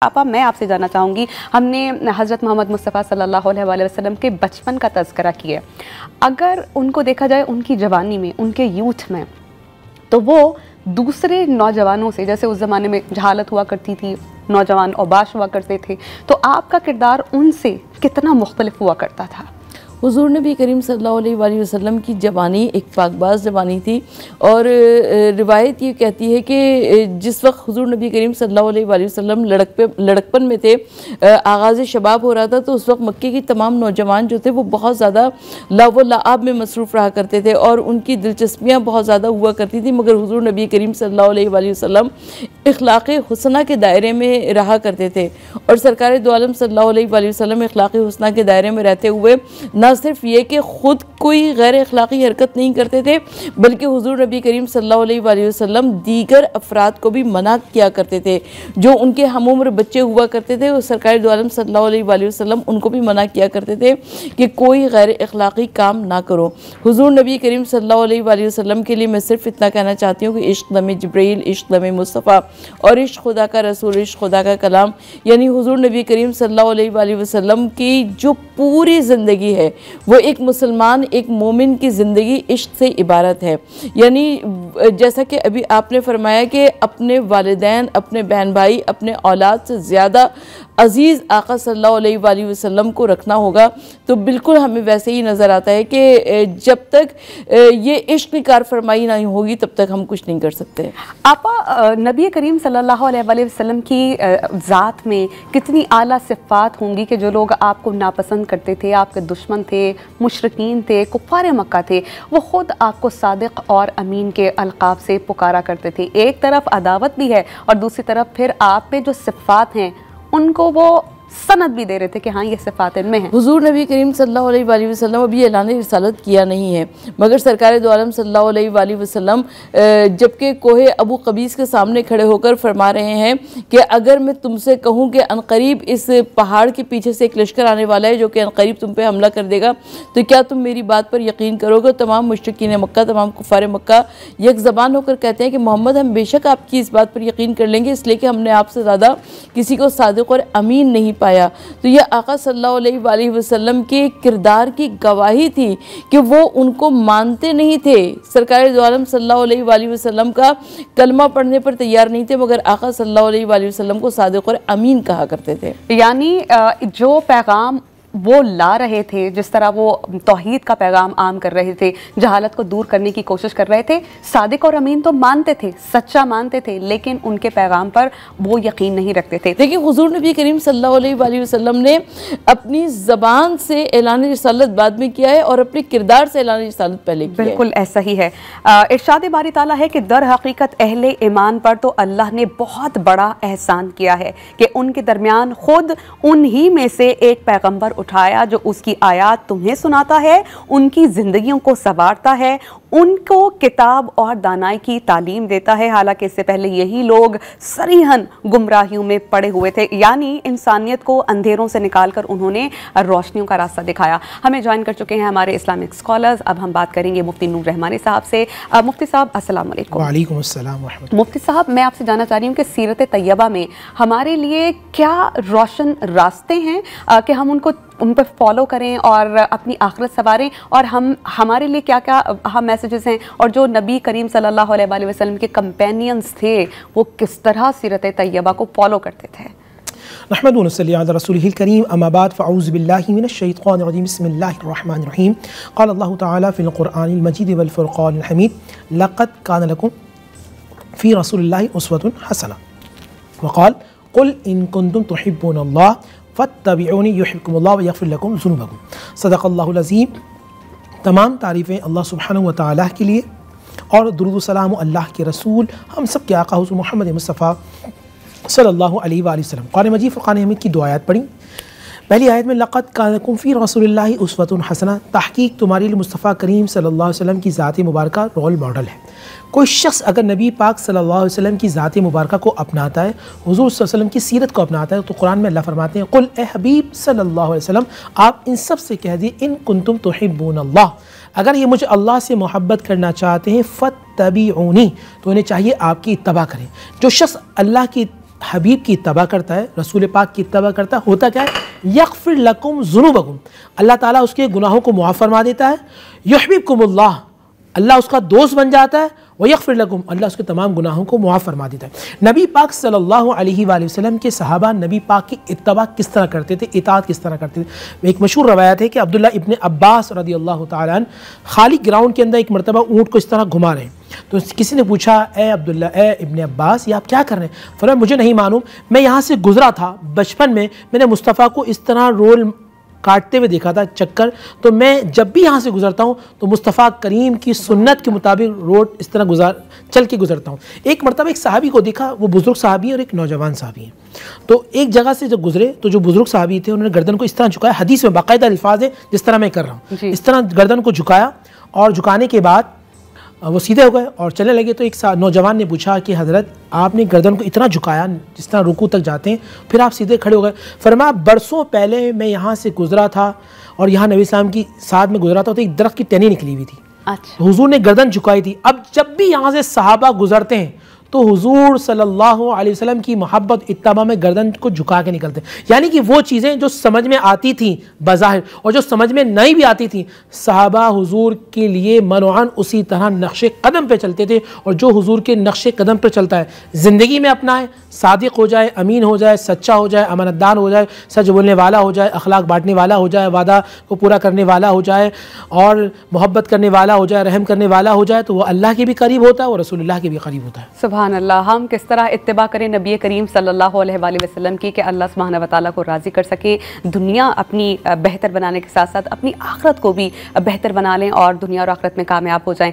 आपा मैं आपसे जानना चाहूँगी, हमने हज़रत मोहम्मद मुस्तफ़ा सल्लल्लाहु अलैहि वसल्लम के बचपन का तज़किरा किया। अगर उनको देखा जाए उनकी जवानी में, उनके यूथ में, तो वो दूसरे नौजवानों से, जैसे उस ज़माने में जहालत हुआ करती थी, नौजवान औबाश हुआ करते थे, तो आपका किरदार उनसे कितना मुख्तलिफ हुआ करता था? हुज़ूर नबी करीम सल्लल्लाहु अलैहि वसल्लम की ज़बानी एक पाकबाज़ ज़बानी थी और रिवायत ये कहती है कि जिस वक्त हुज़ूर नबी करीम सल्लल्लाहु अलैहि वसल्लम लड़कपन में थे, आगाज़ शबाब हो रहा था, तो उस वक्त मक्के की तमाम नौजवान जो थे वो बहुत ज़्यादा लव व लआब में मसरूफ़ रहा करते थे और उनकी दिलचस्पियाँ बहुत ज़्यादा हुआ करती थी। मगर हुज़ूर नबी करीम सल्लल्लाहु अलैहि वसल्लम इखलाक़ हुस्ना के दायरे में रहा करते थे और सरकार दो आलम सल्लल्लाहु अलैहि वसल्लम इखलाक़ हुस्ना के दायरे में रहते हुए ना सिर्फ ये कि ख़ुद कोई गैर अखलाक़ी हरकत नहीं करते थे, बल्कि हुज़ूर नबी करीम सल्लल्लाहु अलैहि वसल्लम दीगर अफराद को भी मना किया करते थे। जो उनके हम उम्र बच्चे हुआ करते थे, वो सरकार दो आलम सल्लल्लाहु अलैहि वसल्लम उनको भी मना किया करते थे कि कोई गैर अखलाक़ी काम ना करो। हुज़ूर नबी करीम सल्लल्लाहु अलैहि वसल्लम के लिए मैं सिर्फ इतना कहना चाहती हूँ कि इश्क़ दमे जिब्रील, इश्क़ दमे मुस्तफ़ा और इश्क़ खुदा का रसूल, इश्क़ खुदा का कलाम, यानी हुज़ूर नबी करीम सल्लल्लाहु अलैहि वसल्लम की जो पूरी ज़िंदगी है वो एक मुसलमान, एक मोमिन की ज़िंदगी इश्क से इबारत है। यानी जैसा कि अभी आपने फरमाया कि अपने वालिदैन, अपने बहन भाई, अपने औलाद से ज़्यादा अज़ीज़ आका सल्लल्लाहु अलैहि वसल्लम को रखना होगा, तो बिल्कुल हमें वैसे ही नज़र आता है कि जब तक ये इश्क की कार फरमाई नहीं होगी तब तक हम कुछ नहीं कर सकते। आपा नबी करीम सल्लल्लाहु अलैहि वसल्लम की ज़ात में कितनी आला सिफ़ात होंगी कि जो लोग आपको नापसंद करते थे, आपके दुश्मन थे, मुशरिकीन थे, कुफ़ार मक्का थे, वो ख़ुद आपको सादिक और अमीन के अलक़ाब से पुकारा करते थे। एक तरफ अदावत भी है और दूसरी तरफ फिर आप में जो सिफ़ात हैं उनको वो सनद भी दे रहे थे कि हाँ ये सिफ़ात इनमें है। हुज़ूर नबी करीम सल्लल्लाहु अलैहि वसल्लम अभी ऐलान रिसालत किया नहीं है, मगर सरकार दो आलम सल्लल्लाहु अलैहि वसल्लम जबकि कोहे अबू कबीस के सामने खड़े होकर फरमा रहे हैं कि अगर मैं तुमसे कहूँ कि अनकरीब इस पहाड़ के पीछे से एक लश्कर आने वाला है जो कि अनकरीब तुम पे हमला कर देगा, तो क्या तुम मेरी बात पर यकीन करोगे? तमाम मुश्रिकीन मक्का, तमाम कुफ़ार मक्का एक ज़बान होकर कहते हैं कि मोहम्मद, हम बेशक आपकी इस बात पर यकीन कर लेंगे, इसलिए कि हमने आपसे ज़्यादा किसी को सादिक और अमीन नहीं पाया। तो यह आका सल्लल्लाहु अलैहि वसल्लम के किरदार की गवाही थी कि वो उनको मानते नहीं थे। सरकार दो आलम सल्लल्लाहु अलैहि वसल्लम का कलमा पढ़ने पर तैयार नहीं थे, मगर आका सल्लल्लाहु अलैहि वसल्लम को सादिक और अमीन कहा करते थे। यानी जो पैगाम वो ला रहे थे, जिस तरह वो तौहीद का पैगाम आम कर रहे थे, जहालत को दूर करने की कोशिश कर रहे थे, सादिक और अमीन तो मानते थे, सच्चा मानते थे, लेकिन उनके पैगाम पर वो यकीन नहीं रखते थे। देखिए, हुज़ूर नबी करीम सल्लल्लाहु अलैहि वसल्लम ने अपनी ज़बान से ऐलान रिसालत बाद में किया है और अपने किरदार से ऐलान रिसालत पहले किया है। बिल्कुल ऐसा ही है। इरशाद बारी ताला है कि दर हकीकत अहले ईमान पर तो अल्लाह ने बहुत बड़ा एहसान किया है कि उनके दरमियान खुद उन्हीं में से एक पैगंबर उठाया जो उसकी आयात तुम्हें सुनाता है, उनकी ज़िंदगियों को संवारता है, उनको किताब और दानाई की तालीम देता है। हालांकि इससे पहले यही लोग सरीहन गुमराहियों में पड़े हुए थे, यानी इंसानियत को अंधेरों से निकालकर उन्होंने रोशनियों का रास्ता दिखाया। हमें ज्वाइन कर चुके हैं हमारे इस्लामिक स्कॉलर्स। अब हम बात करेंगे मुफ्ती नूर रहमानी साहब से। मुफ्ती साहब अस्सलाम वालेकुम। वालेकुम अस्सलाम व रहमतुल्लाह। मुफ्ती साहब, मैं आपसे जानना चाह रही हूँ कि सीरत तैयबा में हमारे लिए क्या रोशन रास्ते हैं कि हम उन पर फॉलो करें और अपनी आखिरत संवारें, और हमारे लिए क्या क्या अहम मैसेजेस हैं, और जो नबी करीम सल्लल्लाहु अलैहि वसल्लम के कंपेनियंस थे वो किस तरह सीरत तैयबा को फॉलो करते थे? नहमदुहु व नसल्ली अला रसूलिहिल करीम, अम्मा बाद फ़अऊज़ु बिल्लाहि मिनश शैतानिर रजीम, बिस्मिल्लाहिर रहमानिर रहीम। क़ाल अल्लाहु तआला फ़िल क़ुरआनिल मजीद वल फ़ुरक़ानिल हमीद, लक़द कान लकुम फ़ी रसूलिल्लाहि उस्वतुन हसना व क़ाल क़ुल इन कुन्तुम तुहिब्बूनल्लाह फ़त्तबिऊनी युहिब्बकुमुल्लाह व यग़फ़िर लकुम ज़ुनूबकुम। सदक़ल्लाहुल अज़ीम। तमाम तारीफ़ें अल्लाह सुब्हानहु व तआला के लिए और दुरूद व सलाम अल्लाह के रसूल हम सब के आका हुज़ूर मोहम्मद मुस्तफ़ा सल्लल्लाहु अलैहि वसल्लम। कुरान मजीद फ़ुरक़ान हमीद की दो आयत पढ़ी। पहली आयत में लक़द कान लकुम फ़ी रसूलिल्लाहि उस्वतुन हसना, तहक़ीक़ तुम्हारे लिए मुस्तफ़ा करीम सल्लल्लाहु अलैहि वसल्लम की ज़ात मुबारका रोल मॉडल है। कोई शख्स अगर नबी पाक सल्लल्लाहु अलैहि वसल्लम की ज़ात मुबारका को अपनाता है, हुज़ूर सल्लल्लाहु अलैहि वसल्लम की सीरत को अपनाता है, तो कुरान में अल्लाह फरमाते हैं, कुल ए हबीब सल्लल्लाहु अलैहि वसल्लम, आप इन सब से कह दिए, इन कुन्तुम तुहिब्बूनल्लाह, अगर ये मुझे अल्लाह से मोहब्बत करना चाहते हैं, फ़त्तबिऊनी, तो उन्हें चाहिए आपकी इत्तबा करें। जो शख्स अल्लाह की हबीब की इत्तबा करता है, रसूल पाक की इत्तबा करता है, होता क्या है, यग़फ़िर लकुम ज़ुनूबकुम, अल्लाह ताला उसके गुनाहों को मुआफ़ फरमा देता है। युहिब्बुकुमुल्लाह, अल्लाह उसका दोस्त बन जाता है। व यग़फ़िर लकुम, अल्लाह उसके तमाम गुनाहों को मुआफ़ फरमा देता है। नबी पाक सल्लल्लाहु अलैहि वसल्लम के सहाबा नबी पाक की इत्तबा किस तरह करते थे, इताअत किस तरह करते थे। एक मशहूर रवायत है कि अब्दुल्ला इब्न अब्बास रज़ियल्लाहु ताला अन्हु खाली ग्राउंड के अंदर एक मरतबा ऊँट को इस तरह घुमा रहे हैं, तो किसी ने पूछा, ए अब्दुल्ला, ए इब्न अब्बास, ये आप क्या कर रहे हैं? फरमाया, मुझे नहीं मालूम, मैं यहाँ से गुजरा था बचपन में, मैंने मुस्तफ़ा को इस तरह रोल काटते हुए देखा था चक्कर, तो मैं जब भी यहाँ से गुजरता हूँ तो मुस्तफ़ा करीम की सुन्नत के मुताबिक रोड इस तरह चल के गुजरता हूँ। एक मरतबा एक सहाबी को देखा, वो बुज़ुर्ग सहाबी और एक नौजवान सहाबी हैं, तो एक जगह से जब गुजरे तो जो बुज़ुर्ग सहाबी थे उन्होंने गर्दन को इस तरह झुकाया, हदीस में बाकायदा अल्फाज है जिस तरह मैं कर रहा हूँ, इस तरह गर्दन को झुकाया, और झुकाने के बाद वो सीधे हो गए और चलने लगे। तो एक नौजवान ने पूछा कि हज़रत, आपने गर्दन को इतना झुकाया जिस तरह रुकू तक जाते हैं, फिर आप सीधे खड़े हो गए। फरमाया, बरसों पहले मैं यहाँ से गुजरा था और यहाँ नबी सल्लल्लाहु अलैहि वसल्लम की साथ में गुजरा था, तो एक दरख्त की टहनी निकली हुई थी। अच्छा। हुजूर ने गर्दन झुकाई थी। अब जब भी यहाँ से सहाबा गुजरते हैं तो हुजूर सल्लल्लाहु अलैहि वसल्लम की मोहब्बत इत्तबा में गर्दन को झुका के निकलते हैं। यानी कि वो चीज़ें जो समझ में आती थी बज़ाहिर और जो समझ में नहीं भी आती थी, सहाबा हुजूर के लिए मनोआन उसी तरह नक्शे कदम पे चलते थे। और जो हुजूर के नक्शे कदम पे चलता है, ज़िंदगी में अपनाए, सादिक हो जाए, अमीन हो जाए, सच्चा हो जाए, अमानतदार हो जाए, सच बोलने वाला हो जाए, अखलाक बांटने वाला हो जाए, वादा को पूरा करने वाला हो जाए, और मोहब्बत करने वाला हो जाए, रहम करने वाला हो जाए, तो वो अल्लाह के भी करीब होता है और रसूलुल्लाह के भी करीब होता है। सुभान अल्लाह। हम किस तरह इत्तिबा करें नबी करीम सल्लल्लाहु अलैहि वसल्लम की कि अल्लाह सुब्हानहू व तआला को राज़ी कर सके, दुनिया अपनी बेहतर बनाने के साथ साथ अपनी आखिरत को भी बेहतर बना लें और दुनिया और आखिरत में कामयाब हो जाएं।